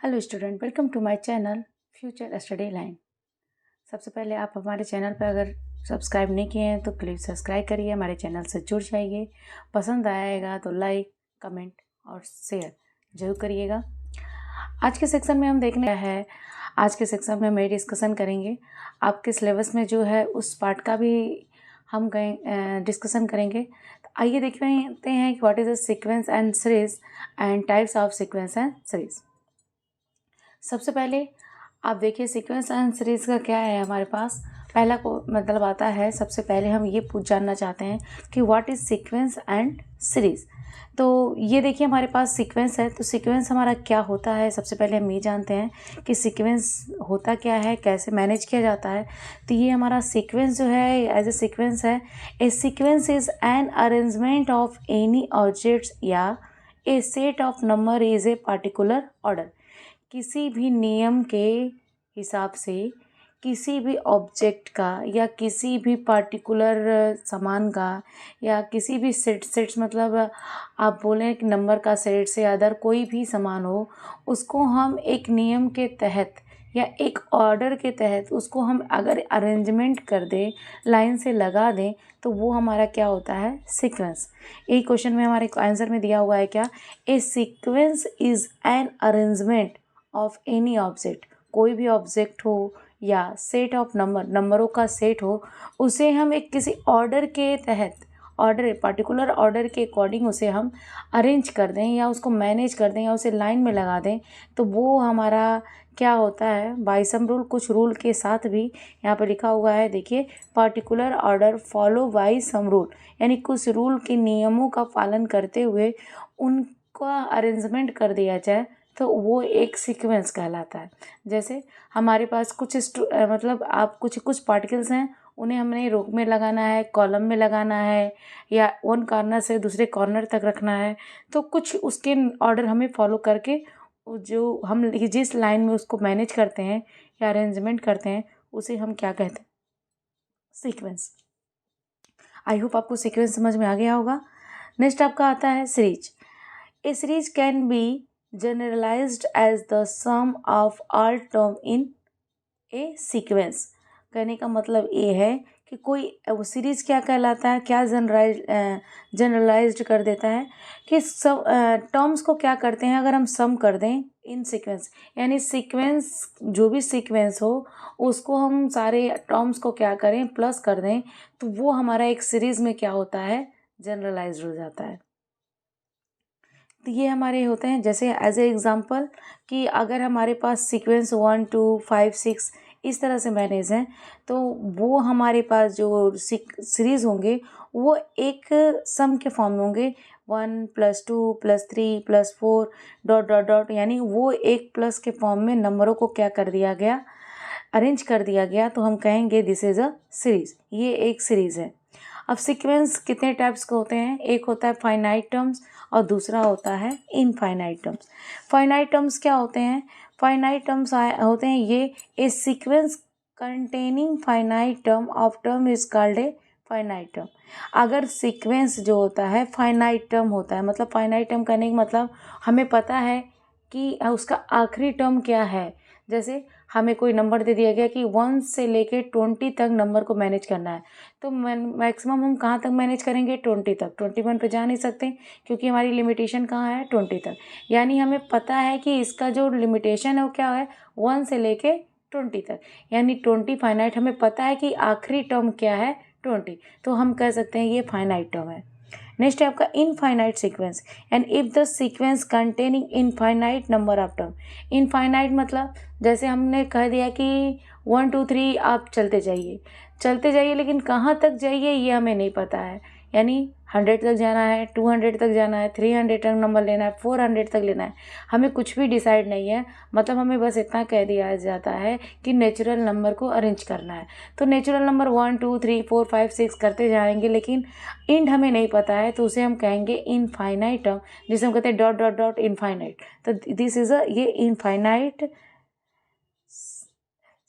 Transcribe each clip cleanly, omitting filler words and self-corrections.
Hello student, welcome to my channel future study line. सबसे पहले आप हमारे चैनल पर अगर सब्सक्राइब नहीं किए हैं तो प्लीज़ सब्सक्राइब करिए, हमारे चैनल से जुड़ जाइए। पसंद आएगा तो लाइक, कमेंट और शेयर जरूर करिएगा। आज के सेक्शन में हम देखने है, आज के सेक्शन में मैं डिस्कशन करेंगे आपके सिलेबस में जो है उस पार्ट का भी हम डिस्कशन करेंगे। तो आइए देखते हैं कि what is the sequence and series and types of sequence and series. सबसे पहले आप देखिए सीक्वेंस एंड सीरीज का क्या है। हमारे पास पहला को मतलब आता है, सबसे पहले हम ये जानना चाहते हैं कि what is sequence and series. तो ये देखिए हमारे पास सीक्वेंस है, तो सीक्वेंस हमारा क्या होता है। सबसे पहले हम ये जानते हैं कि सीक्वेंस होता क्या है, कैसे मैनेज किया जाता है। तो ये हमारा सीक्वेंस जो है एज ए सीक्वेंस है, a sequence is an arrangement of any objects या a set of number is a particular order. किसी भी नियम के हिसाब से किसी भी ऑब्जेक्ट का या किसी भी पार्टिकुलर सामान का या किसी भी सेट्स मतलब आप बोलें कि नंबर का सेट से अदर कोई भी सामान हो, उसको हम एक नियम के तहत या एक ऑर्डर के तहत उसको हम अगर अरेंजमेंट कर दें, लाइन से लगा दें, तो वो हमारा क्या होता है, सीक्वेंस। एक क्वेश्चन में हमारे आंसर में दिया हुआ है क्या, a sequence is an arrangement of any object. कोई भी ऑब्जेक्ट हो या सेट ऑफ नंबरों का सेट हो, उसे हम एक किसी ऑर्डर के तहत, ऑर्डर पार्टिकुलर ऑर्डर के अकॉर्डिंग उसे हम अरेंज कर दें या उसको मैनेज कर दें या उसे लाइन में लगा दें, तो वो हमारा क्या होता है, बाय सम रूल। कुछ रूल के साथ भी यहाँ पर लिखा हुआ है, देखिए, particular order follow by sum rule, यानी कुछ रूल के नियमों का पालन करते हुए उनका अरेंजमेंट कर दिया जाए, तो वो एक सीक्वेंस कहलाता है। जैसे हमारे पास कुछ मतलब आप कुछ पार्टिकल्स हैं, उन्हें हमने रो में लगाना है, कॉलम में लगाना है या वन कॉर्नर से दूसरे कॉर्नर तक रखना है, तो कुछ उसके ऑर्डर हमें फॉलो करके जो हम जिस लाइन में उसको मैनेज करते हैं या अरेंजमेंट करते हैं, उसे हम क्या कहते हैं, सीक्वेंस। आई होप आपको सीक्वेंस समझ में आ गया होगा। नेक्स्ट आपका आता है series. A series can be generalized as the sum of all term in a sequence। कहने का मतलब ये है कि कोई सीरीज क्या कहलाता है, क्या जनरलाइज्ड कर देता है कि सब टर्म्स को क्या करते हैं, अगर हम सम कर दें इन सीक्वेंस, यानी सीक्वेंस जो भी सीक्वेंस हो उसको हम सारे टर्म्स को क्या करें, प्लस कर दें, तो वो हमारा एक सीरीज में क्या होता है, जनरलाइज्ड हो जाता है। तो ये हमारे होते हैं, जैसे एज ए एग्ज़ाम्पल कि अगर हमारे पास सीक्वेंस 1 2 5 6 इस तरह से मैनेज हैं, तो वो हमारे पास जो सीरीज़ होंगे वो एक सम के फॉर्म में होंगे, 1 + 2 + 3 + 4 डॉट डॉट डॉट, यानी वो एक प्लस के फॉर्म में नंबरों को क्या कर दिया गया, अरेंज कर दिया गया, तो हम कहेंगे दिस इज़ अ सीरीज़, ये एक सीरीज़ है। अब सीक्वेंस कितने टाइप्स के होते हैं, एक होता है फाइनाइट टर्म्स और दूसरा होता है इनफाइनाइट टर्म्स। फाइनाइट टर्म्स क्या होते हैं, फाइनाइट टर्म्स होते हैं ये, a sequence containing finite term of term is called a finite term. अगर सीक्वेंस जो होता है फाइनाइट टर्म होता है, मतलब फाइनाइट टर्म करने का मतलब हमें पता है कि उसका आखिरी टर्म क्या है। जैसे हमें कोई नंबर दे दिया गया कि 1 से लेके 20 तक नंबर को मैनेज करना है, तो मैक्सिमम हम कहाँ तक मैनेज करेंगे, 20 तक। 21 पे जा नहीं सकते क्योंकि हमारी लिमिटेशन कहाँ है, 20 तक। यानी हमें पता है कि इसका जो लिमिटेशन है वो क्या है, 1 से लेके 20 तक, यानी 20 फाइनाइट। हमें पता है कि आखिरी टर्म क्या है, 20, तो हम कह सकते हैं ये फाइनाइट टर्म है। नेक्स्ट है आपका infinite sequence, and if the sequence containing infinite number of term. Infinite मतलब जैसे हमने कह दिया कि 1 2 3 आप चलते जाइए, लेकिन कहाँ तक जाइए ये हमें नहीं पता है, यानी 100 तक जाना है, 200 तक जाना है, 300 तक नंबर लेना है, 400 तक लेना है, हमें कुछ भी डिसाइड नहीं है। मतलब हमें बस इतना कह दिया जाता है कि नेचुरल नंबर को अरेंज करना है, तो नेचुरल नंबर 1 2 3 4 5 6 करते जाएंगे, लेकिन एंड हमें नहीं पता है, तो उसे हम कहेंगे इनफाइनाइट टर्म, जिसे हम कहते हैं डॉट डॉट डॉट इनफाइनाइट। तो दिस इज ये इनफाइनाइट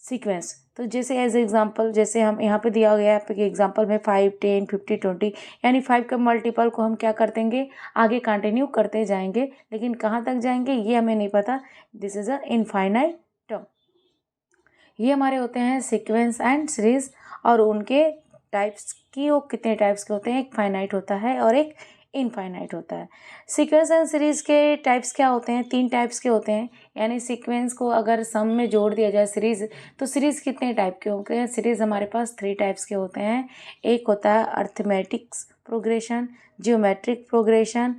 सीक्वेंस। तो जैसे एज एग्जांपल, जैसे हम यहाँ पे दिया गया है एग्जांपल में 5, 10, 50, 20, यानी 5 के मल्टीपल को हम क्या कर देंगे, आगे कंटिन्यू करते जाएंगे, लेकिन कहाँ तक जाएंगे ये हमें नहीं पता। This is a infinite term. ये हमारे होते हैं सीक्वेंस एंड सीरीज, और उनके टाइप्स की, वो कितने टाइप्स के होते हैं, एक फाइनाइट होता है और एक इनफाइनाइट होता है। सीक्वेंस एंड सीरीज के टाइप्स क्या होते हैं, 3 टाइप्स के होते हैं। यानी सीक्वेंस को अगर सम में जोड़ दिया जाए सीरीज, तो सीरीज कितने टाइप के होते हैं, सीरीज हमारे पास 3 टाइप्स के होते हैं। एक होता है अर्थमेटिक्स प्रोग्रेशन, जियोमेट्रिक प्रोग्रेशन,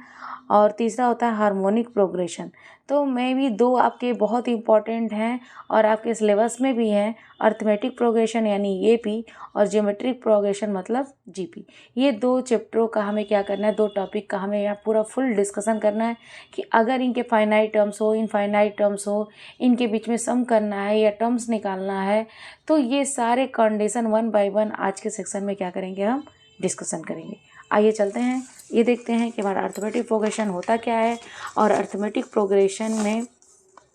और तीसरा होता है हार्मोनिक प्रोग्रेशन। तो मैं भी 2 आपके बहुत इंपॉर्टेंट हैं और आपके सिलेबस में भी हैं, अर्थमेटिक प्रोग्रेशन यानी एपी, और ज्योमेट्रिक प्रोग्रेशन मतलब जीपी। ये 2 चैप्टरों का हमें क्या करना है, 2 टॉपिक का हमें यहाँ पूरा फुल डिस्कशन करना है कि अगर इनके फाइनाइट टर्म्स हो, इनफाइनाइट टर्म्स हो, इनके बीच में सम करना है या टर्म्स निकालना है, तो ये सारे कंडीशन 1 बाय 1 आज के सेक्शन में क्या करेंगे, हम डिस्कशन करेंगे। आइए चलते हैं, ये देखते हैं कि हमारा अर्थमेटिक प्रोग्रेशन होता क्या है, और अर्थमेटिक प्रोग्रेशन में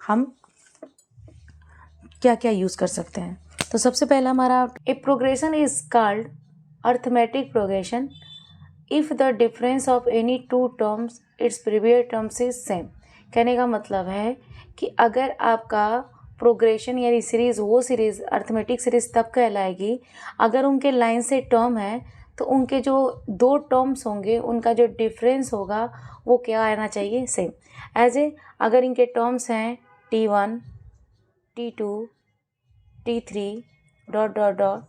हम क्या क्या यूज़ कर सकते हैं। तो सबसे पहला हमारा a progression is called arithmetic progression if the difference of any 2 terms its previous terms is same. कहने का मतलब है कि अगर आपका प्रोग्रेशन यानी सीरीज़, वो सीरीज़ अर्थमेटिक सीरीज़ तब कहलाएगी अगर उनके लाइन से टर्म है, तो उनके जो 2 टर्म्स होंगे उनका जो डिफरेंस होगा वो क्या आना चाहिए, सेम। एज ए अगर इनके टर्म्स हैं T1, T2, T3 dot dot dot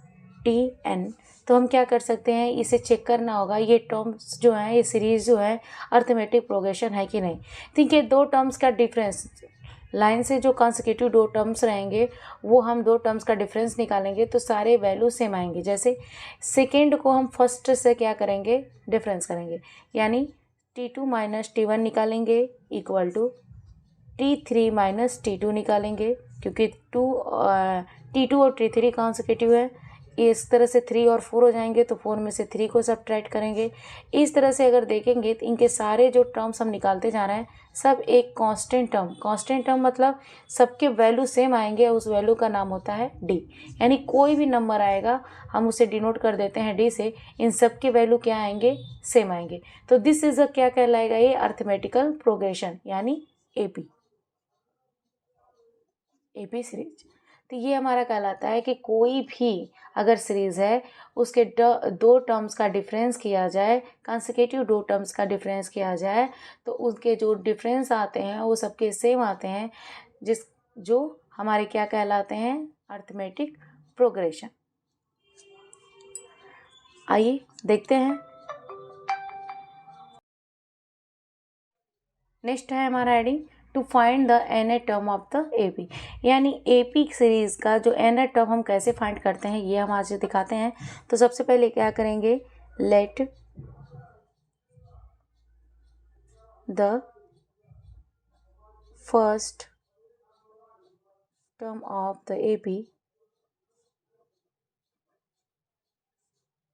Tn, तो हम क्या कर सकते हैं, इसे चेक करना होगा ये टर्म्स जो हैं, ये सीरीज़ जो है अर्थमेटिक प्रोग्रेशन है कि नहीं। ठीक है, 2 टर्म्स का डिफरेंस, लाइन से जो कॉन्सिक्यूटिव 2 टर्म्स रहेंगे वो हम 2 टर्म्स का डिफरेंस निकालेंगे तो सारे वैल्यू सेम आएंगे। जैसे सेकेंड को हम फर्स्ट से क्या करेंगे, डिफरेंस करेंगे, यानी T2 माइनस T1 निकालेंगे equal to T3 minus T2 निकालेंगे, क्योंकि T2 और T3 कॉन्सिक्यूटिव है। इस तरह से 3 और 4 हो जाएंगे, तो 4 में से 3 को सब्ट्रैक्ट करेंगे। इस तरह से अगर देखेंगे तो इनके सारे जो टर्म्स हम निकालते जा रहे हैं सब एक कांस्टेंट टर्म मतलब सबके वैल्यू सेम आएंगे, उस वैल्यू का नाम होता है डी। यानी कोई भी नंबर आएगा हम उसे डिनोट कर देते हैं डी से, इन सब के वैल्यू क्या आएंगे, सेम आएंगे। तो दिस इज अ क्या कहलाएगा, ये अर्थमेटिकल प्रोग्रेशन यानी एपी सीरीज। तो ये हमारा कहलाता है कि कोई भी अगर सीरीज है उसके 2 टर्म्स का डिफरेंस किया जाए, कॉन्सिक्यूटिव 2 टर्म्स का डिफरेंस किया जाए, तो उसके जो डिफरेंस आते हैं वो सबके सेम आते हैं, जो हमारे क्या कहलाते हैं, अर्थमेटिक प्रोग्रेशन। आइए देखते हैं, नेक्स्ट है हमारा adding to find the nth term of the AP। यानी AP सीरीज का जो nth टर्म हम कैसे फाइंड करते हैं ये हम आज दिखाते हैं। तो सबसे पहले क्या करेंगे, let the first term of the AP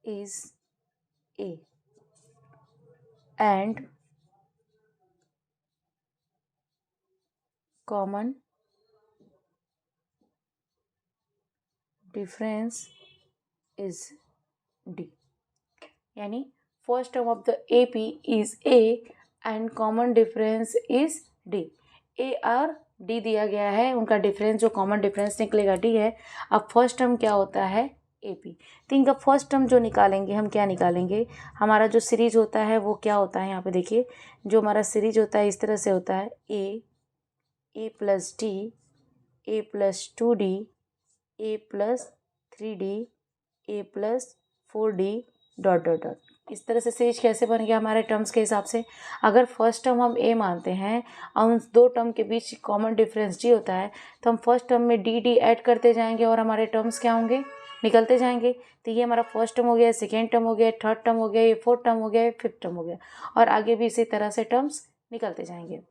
is A and common difference is D। यानी first term of the AP is A and common difference is D। A और D दिया गया है, उनका डिफरेंस जो कॉमन डिफरेंस निकलेगा D है। अब फर्स्ट टर्म क्या होता है, AP। तो इनका फर्स्ट टर्म जो निकालेंगे हम क्या निकालेंगे, हमारा जो सीरीज होता है वो क्या होता है, यहाँ पे देखिए जो हमारा सीरीज होता है इस तरह से होता है, A plus D, A plus 2D, A plus 3D, A plus 4D dot dot dot. इस तरह से सीरीज कैसे बन गया हमारे टर्म्स के हिसाब से, अगर फर्स्ट टर्म हम A मानते हैं और उन 2 टर्म के बीच कॉमन डिफरेंस D होता है, तो हम फर्स्ट टर्म में D ऐड करते जाएंगे और हमारे टर्म्स क्या होंगे, निकलते जाएंगे। तो ये हमारा फर्स्ट टर्म हो गया, सेकेंड टर्म हो गया, थर्ड टर्म हो गया, ये फोर्थ टर्म हो गया, ये फिफ्थ टर्म हो गया, और आगे भी इसी तरह से टर्म्स निकलते जाएंगे।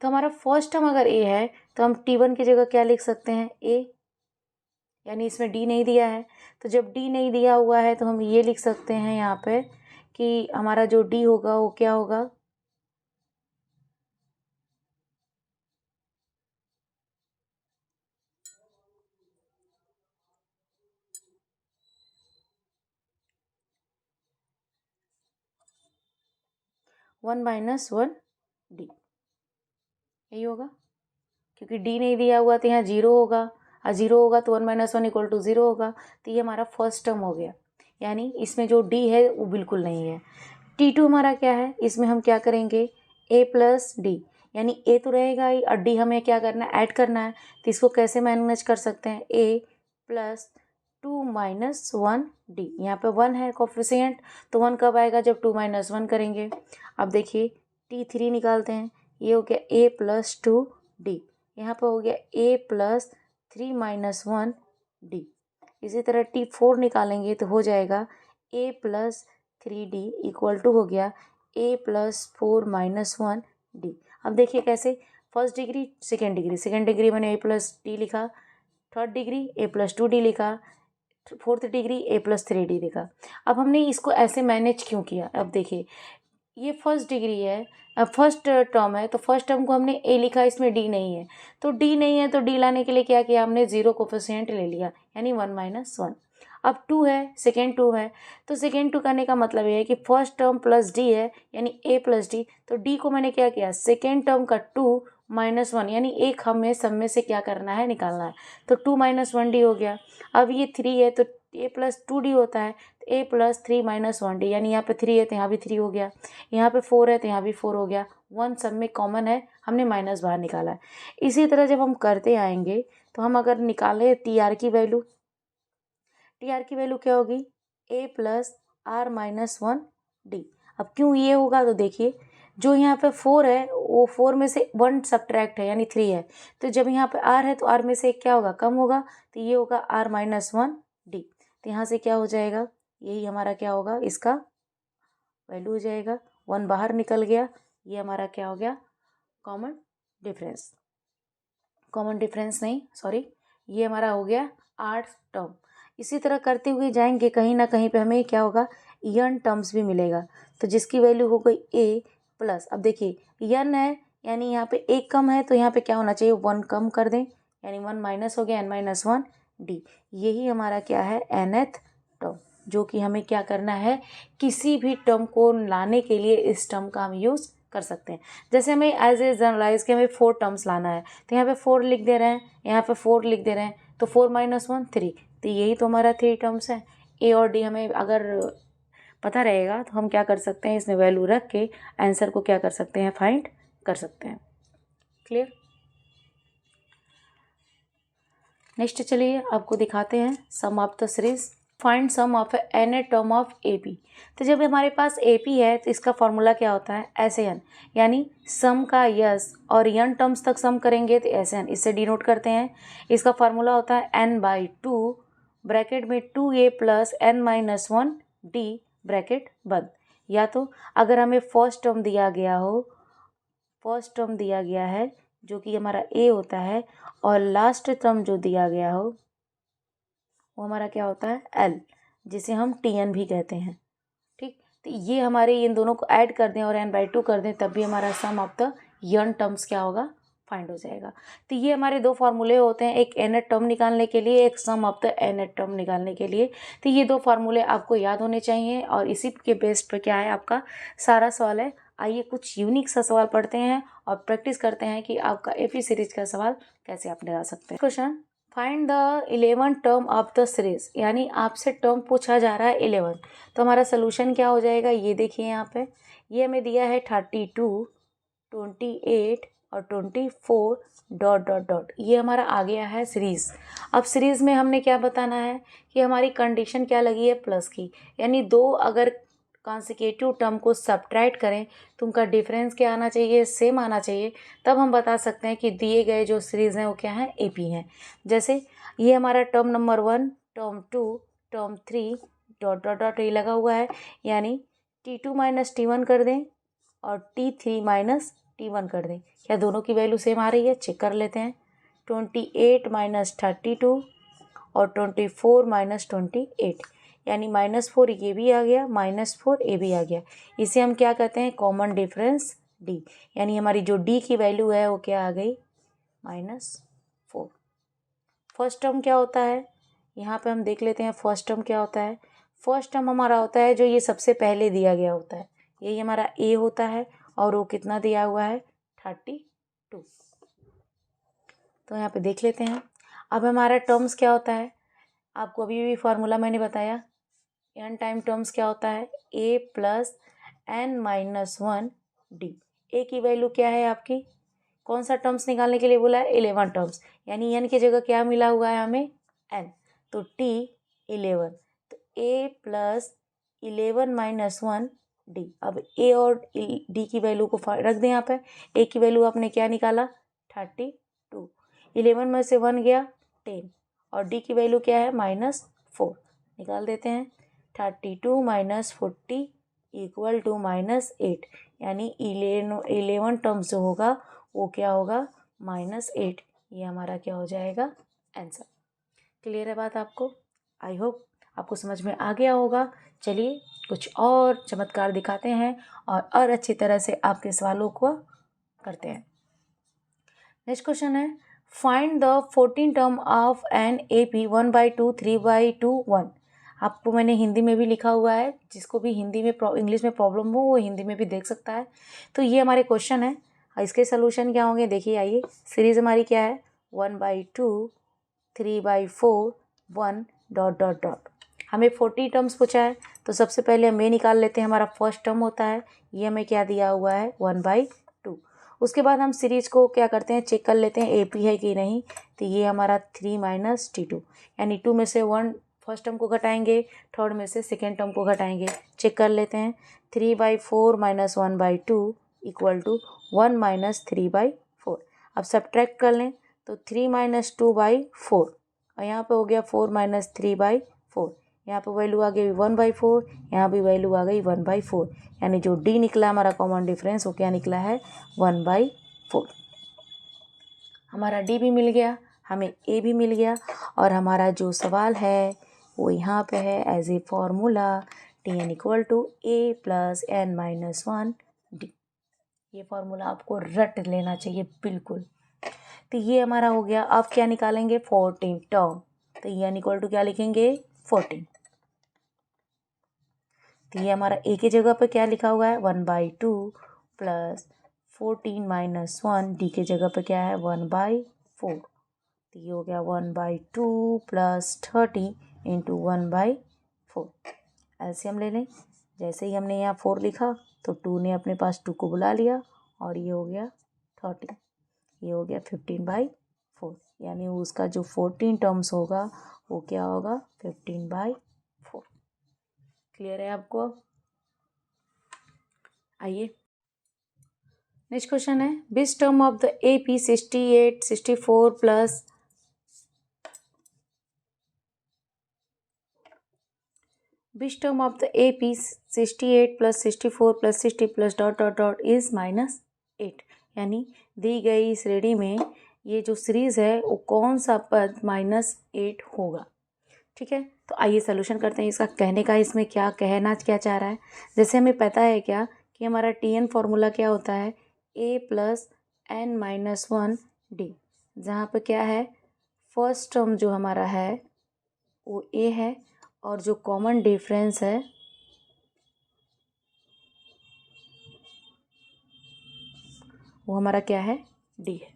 तो हमारा फर्स्ट टर्म अगर A है तो हम T1 की जगह क्या लिख सकते हैं, A, यानी इसमें D नहीं दिया है। तो जब D नहीं दिया हुआ है तो हम ये लिख सकते हैं यहाँ पे कि हमारा जो D होगा वो क्या होगा, 1 माइनस 1 डी, यही होगा, क्योंकि डी नहीं दिया हुआ तो यहाँ 0 होगा, और 0 होगा तो 1 माइनस 1 इक्वल टू 0 होगा। तो ये हमारा फर्स्ट टर्म हो गया, यानी इसमें जो डी है वो बिल्कुल नहीं है। T2 हमारा क्या है, इसमें हम क्या करेंगे, a प्लस डी, यानी a तो रहेगा ही और d हमें क्या करना है, ऐड करना है। तो इसको कैसे मैनेज कर सकते हैं, a प्लस 2 माइनस 1 डी, यहाँ पे 1 है कोफिशिएंट, तो 1 कब आएगा, जब 2 माइनस 1 करेंगे। अब देखिए T3 निकालते हैं, ये हो गया a प्लस 2 डी, यहाँ पे हो गया a प्लस 3 माइनस 1 डी। इसी तरह T4 निकालेंगे तो हो जाएगा a plus 3d equal to हो गया a प्लस 4 माइनस 1 डी। अब देखिए कैसे, फर्स्ट डिग्री सेकेंड डिग्री मैंने a प्लस डी लिखा, third degree a plus 2d लिखा, fourth degree a plus 3d लिखा। अब हमने इसको ऐसे मैनेज क्यों किया, अब देखिए ये फर्स्ट डिग्री है, फर्स्ट टर्म है, तो फर्स्ट टर्म को हमने a लिखा, इसमें d नहीं है, तो d नहीं है तो d लाने के लिए क्या किया हमने, 0 कोफिशिएंट ले लिया, यानी 1 माइनस 1। अब 2 है, सेकेंड 2 है, तो सेकेंड 2 करने का मतलब ये है कि फर्स्ट टर्म प्लस डी है, यानी a प्लस डी, तो d को मैंने क्या किया, सेकेंड टर्म का 2 माइनस 1, यानी एक हमें सब में से क्या करना है, निकालना है, तो 2 माइनस 1 डी हो गया। अब ये 3 है तो a प्लस 2d होता है, तो a प्लस 3 माइनस 1 डी, यानी यहाँ पे 3 है तो यहाँ भी 3 हो गया, यहाँ पे 4 है तो यहाँ भी 4 हो गया, 1 सब में कॉमन है, हमने माइनस बाहर निकाला है। इसी तरह जब हम करते आएंगे तो हम अगर निकालें टी आर की वैल्यू क्या होगी, a plus r minus 1 d. अब क्यों ये होगा, तो देखिए जो यहाँ पे 4 है वो 4 में से 1 सब्ट्रैक्ट है, यानी 3 है, तो जब यहाँ पे r है तो r में से एक क्या होगा, कम होगा, तो ये होगा r माइनस 1 डी। तो यहाँ से क्या हो जाएगा, यही हमारा क्या होगा, इसका वैल्यू हो जाएगा, 1 बाहर निकल गया, ये हमारा क्या हो गया, कॉमन डिफरेंस नहीं, सॉरी, ये हमारा हो गया 8 टर्म। इसी तरह करते हुए जाएंगे, कहीं ना कहीं पे हमें क्या होगा, यन टर्म्स भी मिलेगा, तो जिसकी वैल्यू हो गई a प्लस, अब देखिए यन है यानी यहाँ पे एक कम है, तो यहाँ पे क्या होना चाहिए, 1 कम कर दें, यानी 1 माइनस हो गया, n माइनस 1 डी। यही हमारा क्या है, nth टर्म, जो कि हमें क्या करना है, किसी भी टर्म को लाने के लिए इस टर्म का हम यूज़ कर सकते हैं। जैसे हमें एज ए जनरलाइज के हमें 4 टर्म्स लाना है, तो यहाँ पे 4 लिख दे रहे हैं, यहाँ पे 4 लिख दे रहे हैं, तो 4 माइनस 1 3, तो यही तो हमारा 3 टर्म्स है। ए और डी हमें अगर पता रहेगा तो हम क्या कर सकते हैं, इसमें वैल्यू रख के आंसर को क्या कर सकते हैं, फाइंड कर सकते हैं। क्लियर। नेक्स्ट चलिए आपको दिखाते हैं sum of the series, find sum of N A term of A P. तो जब हमारे पास ए पी है तो इसका फॉर्मूला क्या होता है, एस एन, यानी सम का यस और एन टर्म्स तक सम करेंगे तो एस एन, इससे डिनोट करते हैं। इसका फॉर्मूला होता है एन बाई 2 ब्रैकेट में 2a plus n minus 1 d bracket बंद। या तो अगर हमें फर्स्ट टर्म दिया है जो कि हमारा a होता है, और लास्ट टर्म जो दिया गया हो वो हमारा क्या होता है, l, जिसे हम tn भी कहते हैं। ठीक, तो ये हमारे इन दोनों को ऐड कर दें और n/2 कर दें, तब भी हमारा सम ऑफ द यन टर्म्स क्या होगा, फाइंड हो जाएगा। तो ये हमारे दो फार्मूले होते हैं, एक nth टर्म निकालने के लिए, एक सम ऑफ द nth टर्म निकालने के लिए। तो ये दो फार्मूले आपको याद होने चाहिए और इसी के बेस पे क्या है आपका सारा सवाल है। आइए कुछ यूनिक सा सवाल पढ़ते हैं और प्रैक्टिस करते हैं कि आपका एपी सीरीज का सवाल कैसे आप निकाल सकते हैं। Question, find the 11 term of the series, यानी आपसे टर्म पूछा जा रहा है 11, तो हमारा सोल्यूशन क्या हो जाएगा, ये देखिए यहाँ पे ये हमें दिया है 32, 28 और 24 डॉट डॉट डॉट, ये हमारा आ गया है सीरीज। अब सीरीज में हमने क्या बताना है कि हमारी कंडीशन क्या लगी है, प्लस की, यानी दो अगर कॉन्सिक्यूटिव टर्म को सब्ट्रैक्ट करें तो उनका डिफरेंस क्या आना चाहिए, सेम आना चाहिए, तब हम बता सकते हैं कि दिए गए जो सीरीज़ हैं वो क्या है, एपी हैं। जैसे ये हमारा term number 1, term 2, term 3 dot dot dot ये लगा हुआ है, यानी T2 माइनस T1 कर दें और T3 माइनस T1 कर दें। क्या दोनों की वैल्यू सेम आ रही है, चेक कर लेते हैं। 28 माइनस 32 और 24 माइनस 28, यानी -4 ये भी आ गया, -4 ये भी आ गया। इसे हम क्या कहते हैं, कॉमन डिफरेंस डी, यानी हमारी जो डी की वैल्यू है वो क्या आ गई, -4। फर्स्ट टर्म क्या होता है, यहाँ पे हम देख लेते हैं फर्स्ट टर्म क्या होता है। फर्स्ट टर्म हमारा होता है जो ये सबसे पहले दिया गया होता है, यही हमारा ए होता है और वो कितना दिया हुआ है 32। तो यहाँ पे देख लेते हैं। अब हमारा टर्म्स क्या होता है, आपको अभी भी फार्मूला मैंने बताया, n टाइम टर्म्स क्या होता है a plus n minus 1 D. A की वैल्यू क्या है आपकी, कौन सा टर्म्स निकालने के लिए बोला है 11 टर्म्स, यानी n की जगह क्या मिला हुआ है हमें n, तो t 11, तो a प्लस 11 माइनस 1 डी। अब a और d की वैल्यू को रख दें यहाँ पे। a की वैल्यू आपने क्या निकाला 32, 11 में से 1 गया 10 और d की वैल्यू क्या है -4, निकाल देते हैं। 32 माइनस 40 इक्वल टू -8, यानी 11 टर्म्स जो होगा वो क्या होगा -8। ये हमारा क्या हो जाएगा आंसर। क्लियर है बात आपको? आई होप आपको समझ में आ गया होगा। चलिए कुछ और चमत्कार दिखाते हैं और अच्छी तरह से आपके सवालों को करते हैं। नेक्स्ट क्वेश्चन है find the 14 term of N A P 1/2 3/2 1। आपको मैंने हिंदी में भी लिखा हुआ है, जिसको भी हिंदी में इंग्लिश में प्रॉब्लम हो वो हिंदी में भी देख सकता है। तो ये हमारे क्वेश्चन है, इसके सोल्यूशन क्या होंगे देखिए। आइए, सीरीज हमारी क्या है 1/2 3/4 1 ... हमें 40 टर्म्स पूछा है, तो सबसे पहले हम ये निकाल लेते हैं। हमारा फर्स्ट टर्म होता है, ये हमें क्या दिया हुआ है 1/2। उसके बाद हम सीरीज को क्या करते हैं चेक कर लेते हैं ए पी है कि नहीं। तो ये हमारा 3 माइनस T2, यानी 2 में से 1 फर्स्ट टर्म को घटाएंगे, थर्ड में से सेकेंड टर्म को घटाएंगे। चेक कर लेते हैं 3/4 माइनस 1/2 इक्वल टू 1 माइनस 3/4। अब सब्ट्रैक्ट कर लें तो 3 माइनस 2/4 और यहाँ पे हो गया 4 माइनस 3/4। यहाँ पे वैल्यू आ गई 1/4, यहाँ भी वैल्यू आ गई 1/4, यानी जो डी निकला हमारा कॉमन डिफरेंस वो क्या निकला है 1/4। हमारा डी भी मिल गया, हमें ए भी मिल गया और हमारा जो सवाल है वो यहाँ पे है as a formula Tn equal to a plus n minus 1 d. ये फॉर्मूला आपको रट लेना चाहिए बिल्कुल। तो ये हमारा हो गया। अब क्या निकालेंगे 14 टर्म, तो n इक्वल टू क्या लिखेंगे 14। तो ये हमारा ए की जगह पे क्या लिखा हुआ है 1/2 प्लस 14 माइनस 1, डी की जगह पे क्या है 1/4। तो ये हो गया 1/2 प्लस 30 इंटू 1/4। एलसीएम ले लें, जैसे ही हमने यहाँ 4 लिखा तो 2 ने अपने पास 2 को बुला लिया और ये हो गया 30, ये हो गया 15/4, यानी उसका जो 14 टर्म्स होगा वो क्या होगा 15/4। क्लियर है आपको? आइए नेक्स्ट क्वेश्चन है which term of the A P 68 64 plus which term of the A P 68 plus 64 plus 60 plus ... is -8, यानी दी गई श्रेणी में ये जो सीरीज है वो कौन सा पद -8 होगा। ठीक है, तो आइए सोल्यूशन करते हैं। इसका कहने का इसमें क्या कहना क्या चाह रहा है, जैसे हमें पता है क्या कि हमारा Tn फॉर्मूला क्या होता है a plus n minus 1 D, जहाँ पे क्या है फर्स्ट टर्म जो हमारा है वो a है और जो कॉमन डिफरेंस है वो हमारा क्या है d है।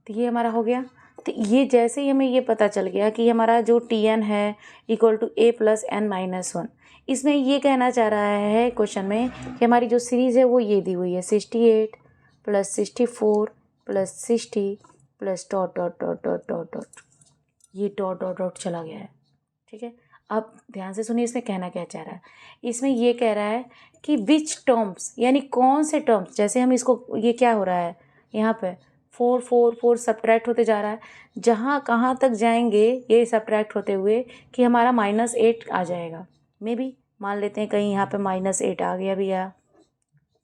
तो ये हमारा हो गया। तो ये जैसे ही हमें ये पता चल गया कि हमारा जो Tn है equal to a plus n minus 1, इसमें ये कहना चाह रहा है क्वेश्चन में कि हमारी जो सीरीज़ है वो ये दी हुई है 68 प्लस 64 प्लस 60 प्लस ... ये ... चला गया है। ठीक है, अब ध्यान से सुनिए इसमें कहना क्या चाह रहा है। इसमें ये कह रहा है कि विच टर्म्स, यानी कौन से टर्म्स, जैसे हम इसको ये क्या हो रहा है यहाँ पे 4 4 4 सब्ट्रैक्ट होते जा रहा है, जहाँ कहाँ तक जाएंगे ये सब्ट्रैक्ट होते हुए कि हमारा -8 आ जाएगा। मे बी मान लेते हैं कहीं यहाँ पे -8 आ गया भैया,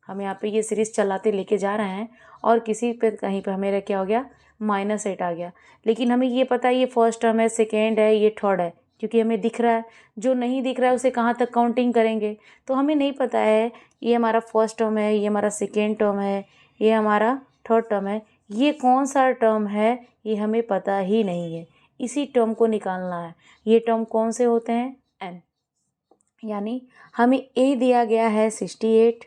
हम यहाँ पे ये सीरीज़ चलाते लेके जा रहे हैं और किसी पे कहीं पे हमें क्या हो गया -8 आ गया, लेकिन हमें ये पता है ये फर्स्ट टर्म है, सेकेंड है, ये थर्ड है, क्योंकि हमें दिख रहा है। जो नहीं दिख रहा है उसे कहाँ तक काउंटिंग करेंगे, तो हमें नहीं पता है ये हमारा फर्स्ट टर्म है, ये हमारा सेकेंड टर्म है, ये हमारा थर्ड टर्म है, ये कौन सा टर्म है ये हमें पता ही नहीं है। इसी टर्म को निकालना है। ये टर्म कौन से होते हैं n, यानी हमें ए दिया गया है 68,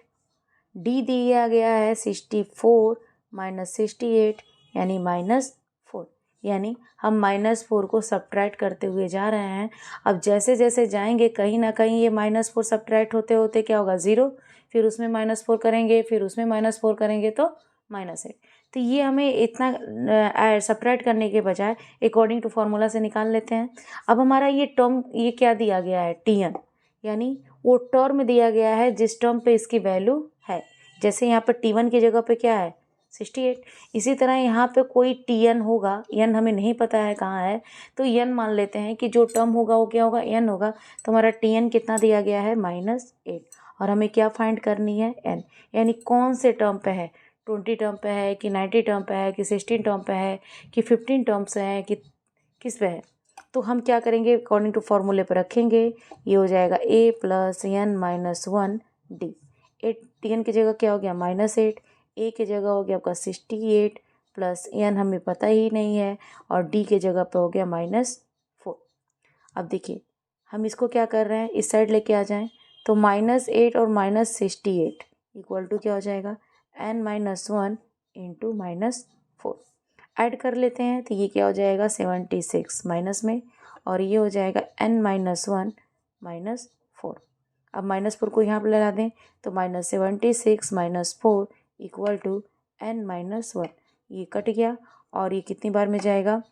डी दिया गया है 64 माइनस 68 यानी -4। यानी हम -4 को सब्ट्रैक्ट करते हुए जा रहे हैं। अब जैसे जैसे जाएंगे कहीं ना कहीं ये -4 सब्ट्रैक्ट होते होते क्या होगा 0, फिर उसमें -4 करेंगे, फिर उसमें -4 करेंगे तो -8। तो ये हमें इतना सब्ट्रैक्ट करने के बजाय अकॉर्डिंग टू फार्मूला से निकाल लेते हैं। अब हमारा ये टर्म ये क्या दिया गया है TN, यानी वो टर्म दिया गया है जिस टर्म पे इसकी वैल्यू है। जैसे यहाँ पर T1 की जगह पे क्या है 68, इसी तरह यहाँ पे कोई TN होगा, n हमें नहीं पता है कहाँ है, तो n मान लेते हैं कि जो टर्म होगा वो क्या होगा n होगा। तो हमारा TN कितना दिया गया है -8, और हमें क्या फाइंड करनी है n, यानी कौन से टर्म पे है, 20 टर्म पे है कि 90 टर्म पे है कि 16 टर्म पे है कि 15 टर्म्स है कि किस पे है। तो हम क्या करेंगे अकॉर्डिंग टू फॉर्मूले पर रखेंगे, ये हो जाएगा a + n - 1 d। 8 TN की जगह क्या हो गया -8, a की जगह हो गया आपका 68 प्लस n हमें पता ही नहीं है, और d के जगह पे हो गया -4। अब देखिए हम इसको क्या कर रहे हैं, इस साइड लेके आ जाएं, तो -8 और -68 इक्वल टू क्या हो जाएगा n - 1 इंटू -4। ऐड कर लेते हैं तो ये क्या हो जाएगा 76 माइनस में, और ये हो जाएगा n - 1 -4। अब -4 को यहाँ पर लगा दें तो -76 - 4 इक्वल टू n - 1। ये कट गया और ये कितनी बार में जाएगा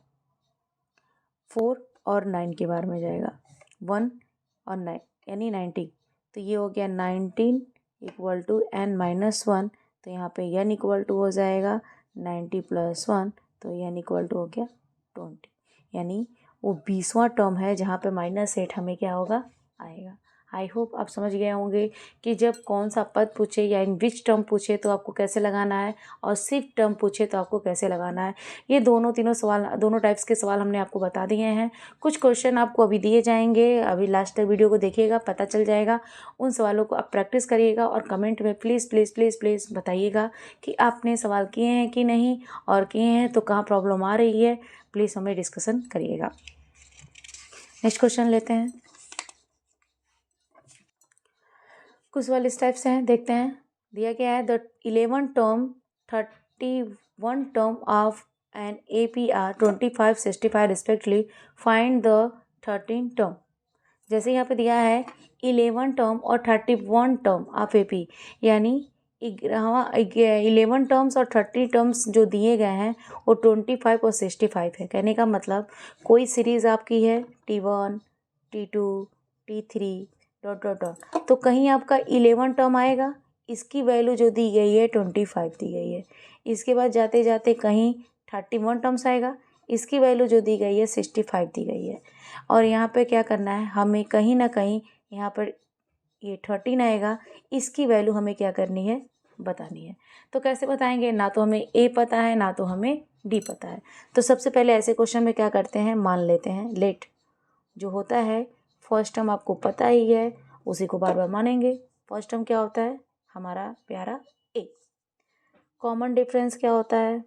4 और 9 के बार में जाएगा, 1 और 9 यानी 90। तो ये हो गया 19 इक्वल टू n - 1। तो यहाँ पे n इक्वल टू हो जाएगा 90 + 1, तो n इक्वल टू हो गया 20। यानी वो 20वां टर्म है जहाँ पे -8 हमें क्या होगा आएगा। आई होप आप समझ गए होंगे कि जब कौन सा पद पूछे या इन विच टर्म पूछे तो आपको कैसे लगाना है, और सिर्फ टर्म पूछे तो आपको कैसे लगाना है। ये तीनों सवाल, दोनों टाइप्स के सवाल हमने आपको बता दिए हैं। कुछ क्वेश्चन आपको अभी दिए जाएंगे, अभी लास्ट तक वीडियो को देखिएगा, पता चल जाएगा। उन सवालों को आप प्रैक्टिस करिएगा और कमेंट में प्लीज़ प्लीज़ प्लीज़ प्लीज़ बताइएगा कि आपने सवाल किए हैं कि नहीं, और किए हैं तो कहाँ प्रॉब्लम आ रही है, प्लीज़ हमें डिस्कशन करिएगा। नेक्स्ट क्वेश्चन लेते हैं। कुछ सवाल इस टाइप से हैं, देखते हैं। दिया गया है the 11 term 31 term of an APR 25 65 respectively, find the 13 term. जैसे यहाँ पे दिया है 11 टर्म और 31 टर्म ऑफ AP, यानी 11 टर्म्स और 30 टर्म्स जो दिए गए हैं वो 25 और 65 है। कहने का मतलब कोई सीरीज़ आपकी है T1 T2 T3 ... तो कहीं आपका 11 टर्म आएगा, इसकी वैल्यू जो दी गई है 25 दी गई है। इसके बाद जाते जाते कहीं 31 टर्म्स आएगा, इसकी वैल्यू जो दी गई है 65 दी गई है। और यहाँ पे क्या करना है, हमें कहीं ना कहीं यहाँ पर ये 13 आएगा, इसकी वैल्यू हमें क्या करनी है बतानी है। तो कैसे बताएंगे, ना तो हमें A पता है ना तो हमें D पता है। तो सबसे पहले ऐसे क्वेश्चन में क्या करते हैं, मान लेते हैं लेट जो होता है फर्स्ट टर्म आपको पता ही है, उसी को बार बार मानेंगे। फर्स्ट टर्म क्या होता है हमारा प्यारा A। कॉमन डिफरेंस क्या होता है,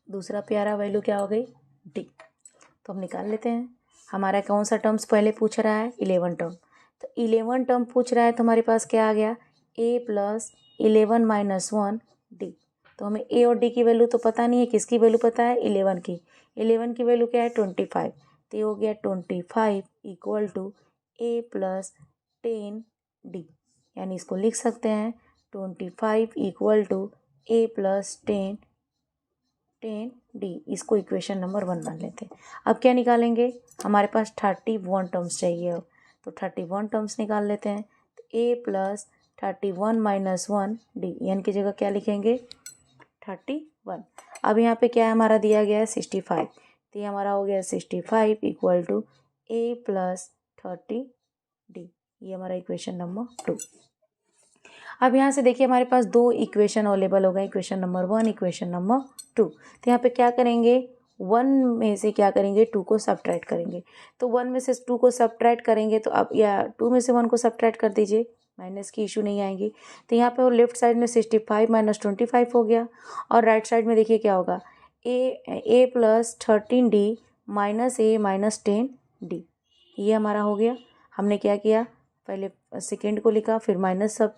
दूसरा प्यारा वैल्यू क्या हो गई D। तो हम निकाल लेते हैं। हमारा कौन सा टर्म्स पहले पूछ रहा है 11 टर्म, तो 11 टर्म पूछ रहा है तो हमारे पास क्या आ गया A + 11 - 1 D। तो हमें A और D की वैल्यू तो पता नहीं है, किसकी वैल्यू पता है 11 की। 11 की वैल्यू क्या है 25, तो ये हो गया 25 इक्वल टू A + 10 D। यानी इसको लिख सकते हैं 25 इक्वल टू A + 10 D। इसको इक्वेशन नंबर 1 मान लेते हैं। अब क्या निकालेंगे, हमारे पास 31 टर्म्स चाहिए। अब तो 31 टर्म्स निकाल लेते हैं। तो A + 31 - 1 D, n की जगह क्या लिखेंगे 31। अब यहाँ पे क्या है हमारा दिया गया है 65, तो ये हमारा हो गया 65 इक्वल टू A + 30 D। ये हमारा इक्वेशन नंबर 2। अब यहाँ से देखिए हमारे पास दो इक्वेशन अवेलेबल हो गए, इक्वेशन नंबर 1 इक्वेशन नंबर 2। तो यहाँ पे क्या करेंगे 1 में से क्या करेंगे 2 को सब्ट्रैक्ट करेंगे। तो 1 में से 2 को सब्ट्रैक्ट करेंगे तो अब या 2 में से 1 को सब्ट्रैक्ट कर दीजिए, माइनस की इशू नहीं आएगी। तो यहाँ पे वो लेफ्ट साइड में 65 - 25 हो गया, और राइट साइड में देखिए क्या होगा A + 13D -a minus 10d। ये हमारा हो गया। हमने क्या किया, पहले सेकेंड को लिखा, फिर माइनस सब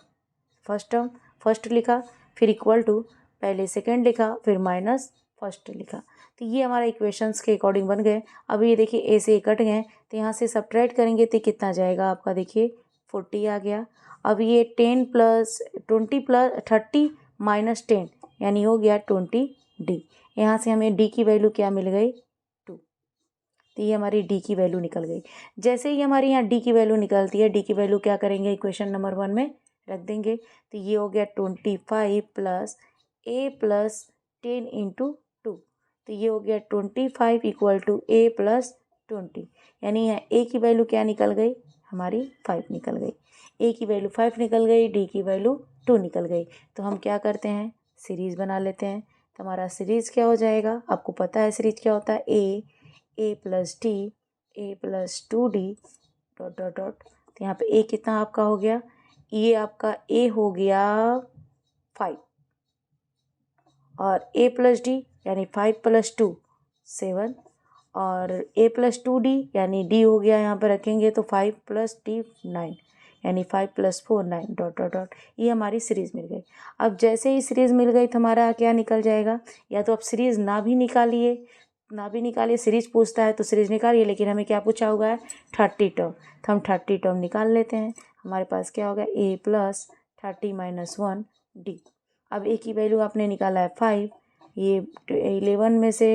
फर्स्ट टर्म फर्स्ट लिखा, फिर इक्वल टू, पहले सेकेंड लिखा, फिर माइनस फर्स्ट लिखा। तो ये हमारा इक्वेशंस के अकॉर्डिंग बन गए। अब ये देखिए ए से कट गए, तो यहाँ से सब्ट्रैक्ट करेंगे तो कितना जाएगा आपका, देखिए 40 आ गया। अब ये 10 प्लस 20 प्लस 30 माइनस 10 यानी हो गया 20d। यहाँ से हमें d की वैल्यू क्या मिल गई, 2। तो ये हमारी d की वैल्यू निकल गई। जैसे ही हमारी यहाँ d की वैल्यू निकलती है, d की वैल्यू क्या करेंगे, इक्वेशन नंबर 1 में रख देंगे। तो ये हो गया 25 प्लस a प्लस 10 इंटू 2। तो ये हो गया 25 इक्वल टू a प्लस 20। यानी यहाँ a की वैल्यू क्या निकल गई, हमारी 5 निकल गई। a की वैल्यू 5 निकल गई, d की वैल्यू 2 निकल गई। तो हम क्या करते हैं, सीरीज़ बना लेते हैं। तो हमारा सीरीज़ क्या हो जाएगा, आपको पता है सीरीज़ क्या होता है, a plus d a plus 2d dot dot dot. तो यहाँ पे a कितना आपका हो गया, ये आपका a हो गया 5 और a प्लस डी यानी 5 प्लस 2 7 और a प्लस 2d यानी d हो गया, यहाँ पर रखेंगे तो 5 प्लस d 9 यानी 5 प्लस 4 9 डॉट डॉट डॉट। ये हमारी सीरीज़ मिल गई। अब जैसे ही सीरीज़ मिल गई तो हमारा क्या निकल जाएगा, या तो आप सीरीज़ ना भी निकालिए, सीरीज़ पूछता है तो सीरीज़ निकालिए, लेकिन हमें क्या पूछा हुआ है, 30 टर्म। तो हम 30 टर्म निकाल लेते हैं। हमारे पास क्या होगा, a प्लस 30 माइनस 1d। अब a की वैल्यू आपने निकाला है 5, ये 11 में से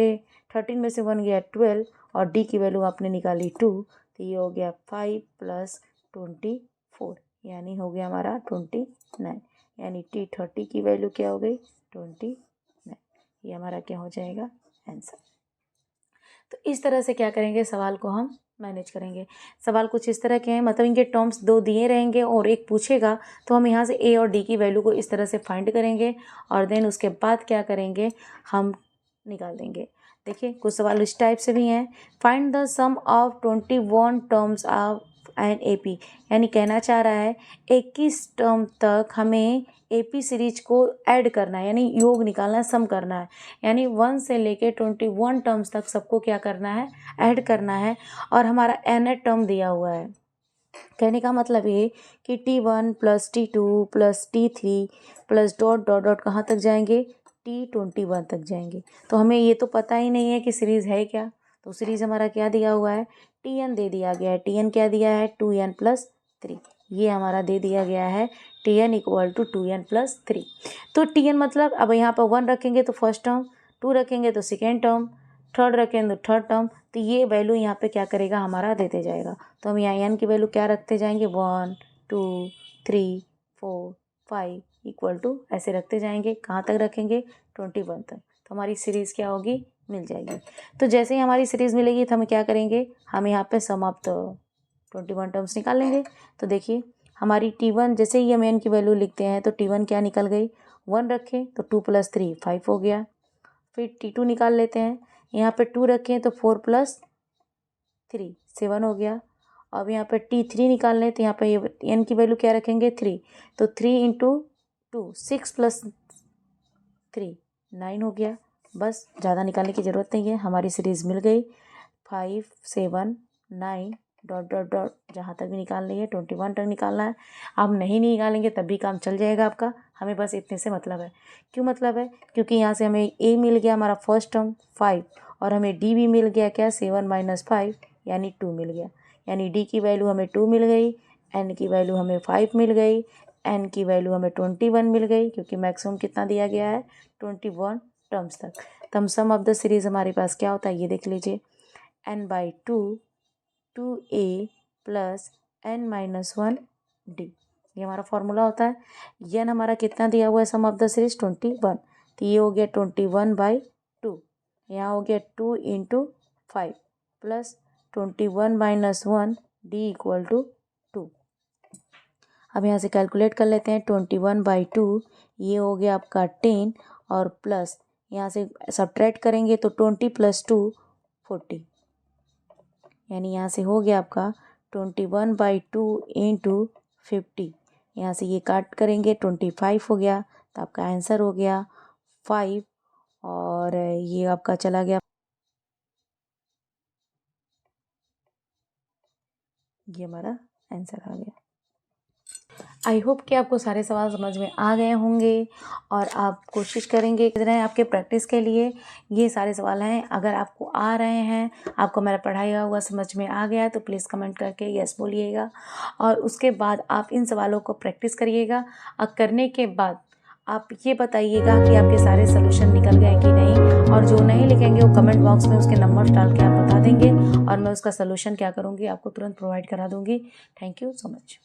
13 में से 1 गया 12 और d की वैल्यू आपने निकाली 2। तो ये हो गया 5 प्लस 24 यानी हो गया हमारा 29। यानी t30 की वैल्यू क्या हो गई, 29। ये हमारा क्या हो जाएगा, आंसर। तो इस तरह से क्या करेंगे, सवाल को हम मैनेज करेंगे। सवाल कुछ इस तरह के हैं, मतलब इनके टर्म्स 2 दिए रहेंगे और एक पूछेगा, तो हम यहाँ से a और d की वैल्यू को इस तरह से फाइंड करेंगे और देन उसके बाद क्या करेंगे, हम निकाल देंगे। देखिए कुछ सवाल इस टाइप से भी हैं, find the sum of 21 terms of an AP। यानी कहना चाह रहा है 21 टर्म तक हमें AP सीरीज को ऐड करना है, यानी योग निकालना है, सम करना है। यानी 1 से लेके 21 टर्म्स तक सबको क्या करना है, ऐड करना है। और हमारा n टर्म दिया हुआ है। कहने का मतलब ये कि T1 plus T2 plus T3 plus dot dot dot कहाँ तक जाएंगे, T21 तक जाएंगे। तो हमें ये तो पता ही नहीं है कि सीरीज़ है क्या। तो सीरीज़ हमारा क्या दिया हुआ है, Tn दे दिया गया है। Tn क्या दिया है, 2n प्लस 3। ये हमारा दे दिया गया है Tn equal to 2n plus 3। तो Tn मतलब अब यहाँ पर 1 रखेंगे तो फर्स्ट टर्म, 2 रखेंगे तो सेकेंड टर्म, थर्ड रखेंगे तो थर्ड टर्म। तो ये वैल्यू यहाँ पे क्या करेगा, हमारा देते जाएगा। तो हम यहाँ n की वैल्यू क्या रखते जाएंगे, 1 2 3 4 5 इक्वल टू ऐसे रखते जाएंगे। कहाँ तक रखेंगे, 21 तक। तो हमारी सीरीज़ क्या होगी, मिल जाएगी। तो जैसे ही हमारी सीरीज़ मिलेगी तो हम क्या करेंगे, हम यहाँ पे सम ऑफ द 21 टर्म्स निकाल लेंगे। तो देखिए हमारी T1, जैसे ही हम n की वैल्यू लिखते हैं तो T1 क्या निकल गई, 1 रखें तो 2 प्लस 3 5 हो गया। फिर T2 निकाल लेते हैं, यहाँ पे 2 रखें तो 4 प्लस 3 7 हो गया। अब यहाँ पे T3 निकाल लें तो यहाँ पे ये n की वैल्यू क्या रखेंगे, 3। तो 3 इंटू 2 6 प्लस 3 9 हो गया। बस ज़्यादा निकालने की ज़रूरत नहीं है, हमारी सीरीज़ मिल गई। 5 7 9 डॉट डॉट डॉट, जहाँ तक भी निकालनी है 21 तक निकालना है। आप नहीं निकालेंगे तब भी काम चल जाएगा आपका, हमें बस इतने से मतलब है। क्यों मतलब है, क्योंकि यहाँ से हमें a मिल गया हमारा फर्स्ट टर्म 5 और हमें d भी मिल गया क्या, 7 माइनस 5 यानी 2 मिल गया। यानी d की वैल्यू हमें 2 मिल गई, n की वैल्यू हमें 5 मिल गई, n की वैल्यू हमें 21 मिल गई, क्योंकि मैक्सिमम कितना दिया गया है, 21 टर्म्स तक। तो हम सम ऑफ द सीरीज़ हमारे पास क्या होता है, ये देख लीजिए, n/2 2a plus n minus 1d। ये हमारा फॉर्मूला होता है। n हमारा कितना दिया हुआ है, सम ऑफ द सीरीज 21। तो ये हो गया 21/2। यहाँ हो गया 2 into 5 plus 21 minus 1 d equal to 2। अब यहाँ से कैलकुलेट कर लेते हैं, 21/2 ये हो गया आपका 10 और प्लस यहाँ से सब्ट्रैक्ट करेंगे तो 20 प्लस 2 40। यानी यहाँ से हो गया आपका 21/2 इंटू 50। यहाँ से ये काट करेंगे 25 हो गया, तो आपका आंसर हो गया 5 और ये आपका चला गया ये हमारा आंसर आ गया। आई होप कि आपको सारे सवाल समझ में आ गए होंगे और आप कोशिश करेंगे। इतना है आपके प्रैक्टिस के लिए ये सारे सवाल हैं। अगर आपको आ रहे हैं, आपको मेरा पढ़ाया हुआ समझ में आ गया है तो प्लीज़ कमेंट करके यस बोलिएगा और उसके बाद आप इन सवालों को प्रैक्टिस करिएगा। और करने के बाद आप ये बताइएगा कि आपके सारे सोल्यूशन निकल गए कि नहीं, और जो नहीं लिखेंगे वो कमेंट बॉक्स में उसके नंबर डाल के आप बता देंगे और मैं उसका सोल्यूशन क्या करूँगी आपको तुरंत प्रोवाइड करा दूँगी। Thank you so much.